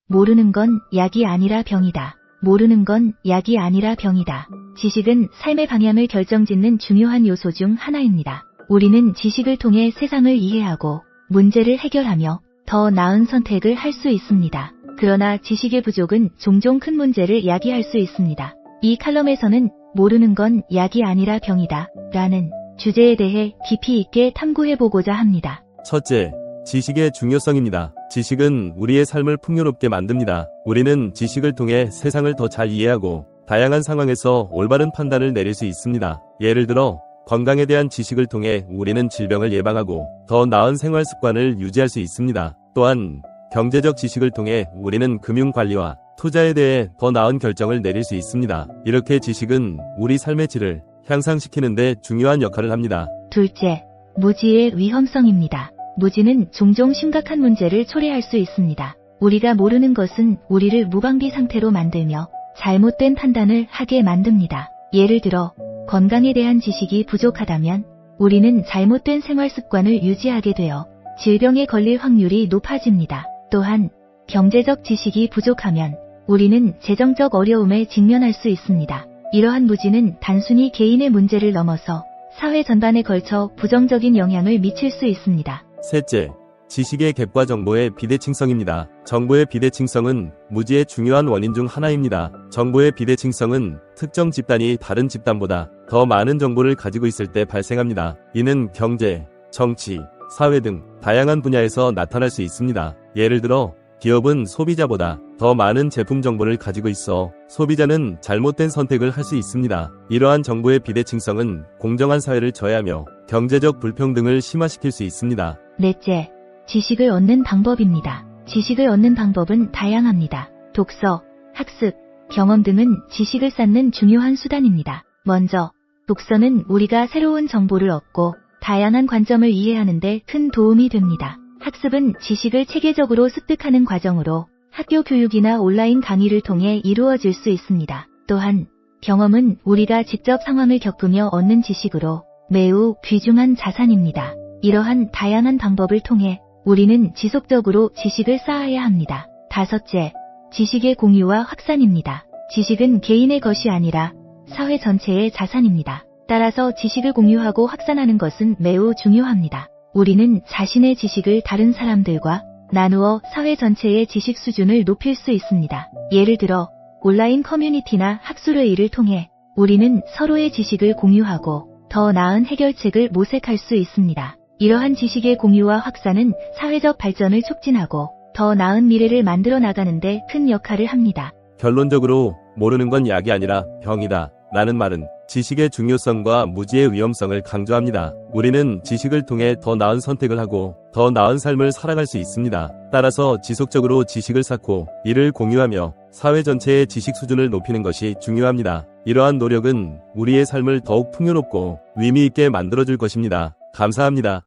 모르는 건 약이 아니라 병이다. 모르는 건 약이 아니라 병이다. 지식은 삶의 방향을 결정짓는 중요한 요소 중 하나입니다. 우리는 지식을 통해 세상을 이해하고 문제를 해결하며 더 나은 선택을 할 수 있습니다. 그러나 지식의 부족은 종종 큰 문제를 야기할 수 있습니다. 이 칼럼에서는 모르는 건 약이 아니라 병이다 라는 주제에 대해 깊이 있게 탐구해보고자 합니다. 첫째, 지식의 중요성입니다. 지식은 우리의 삶을 풍요롭게 만듭니다. 우리는 지식을 통해 세상을 더 잘 이해하고 다양한 상황에서 올바른 판단을 내릴 수 있습니다. 예를 들어 건강에 대한 지식을 통해 우리는 질병을 예방하고 더 나은 생활 습관을 유지할 수 있습니다. 또한 경제적 지식을 통해 우리는 금융관리와 투자에 대해 더 나은 결정을 내릴 수 있습니다. 이렇게 지식은 우리 삶의 질을 향상시키는 데 중요한 역할을 합니다. 둘째, 무지의 위험성입니다. 무지는 종종 심각한 문제를 초래할 수 있습니다. 우리가 모르는 것은 우리를 무방비 상태로 만들며 잘못된 판단을 하게 만듭니다. 예를 들어 건강에 대한 지식이 부족하다면 우리는 잘못된 생활 습관을 유지하게 되어 질병에 걸릴 확률이 높아집니다. 또한 경제적 지식이 부족하면 우리는 재정적 어려움에 직면할 수 있습니다. 이러한 무지는 단순히 개인의 문제를 넘어서 사회 전반에 걸쳐 부정적인 영향을 미칠 수 있습니다. 셋째, 지식의 갭과 정보의 비대칭성입니다. 정보의 비대칭성은 무지의 중요한 원인 중 하나입니다. 정보의 비대칭성은 특정 집단이 다른 집단보다 더 많은 정보를 가지고 있을 때 발생합니다. 이는 경제, 정치, 사회 등 다양한 분야에서 나타날 수 있습니다. 예를 들어 기업은 소비자보다 더 많은 제품 정보를 가지고 있어 소비자는 잘못된 선택을 할 수 있습니다. 이러한 정보의 비대칭성은 공정한 사회를 저해하며 경제적 불평등을 심화시킬 수 있습니다. 넷째, 지식을 얻는 방법입니다. 지식을 얻는 방법은 다양합니다. 독서, 학습, 경험 등은 지식을 쌓는 중요한 수단입니다. 먼저, 독서는 우리가 새로운 정보를 얻고 다양한 관점을 이해하는 데 큰 도움이 됩니다. 학습은 지식을 체계적으로 습득하는 과정으로 학교 교육이나 온라인 강의를 통해 이루어질 수 있습니다. 또한 경험은 우리가 직접 상황을 겪으며 얻는 지식으로 매우 귀중한 자산입니다. 이러한 다양한 방법을 통해 우리는 지속적으로 지식을 쌓아야 합니다. 다섯째, 지식의 공유와 확산입니다. 지식은 개인의 것이 아니라 사회 전체의 자산입니다. 따라서 지식을 공유하고 확산하는 것은 매우 중요합니다. 우리는 자신의 지식을 다른 사람들과 나누어 사회 전체의 지식 수준을 높일 수 있습니다. 예를 들어 온라인 커뮤니티나 학술회의를 통해 우리는 서로의 지식을 공유하고 더 나은 해결책을 모색할 수 있습니다. 이러한 지식의 공유와 확산은 사회적 발전을 촉진하고 더 나은 미래를 만들어 나가는 데 큰 역할을 합니다. 결론적으로 모르는 건 약이 아니라 병이다 라는 말은 지식의 중요성과 무지의 위험성을 강조합니다. 우리는 지식을 통해 더 나은 선택을 하고 더 나은 삶을 살아갈 수 있습니다. 따라서 지속적으로 지식을 쌓고 이를 공유하며 사회 전체의 지식 수준을 높이는 것이 중요합니다. 이러한 노력은 우리의 삶을 더욱 풍요롭고 의미 있게 만들어줄 것입니다. 감사합니다.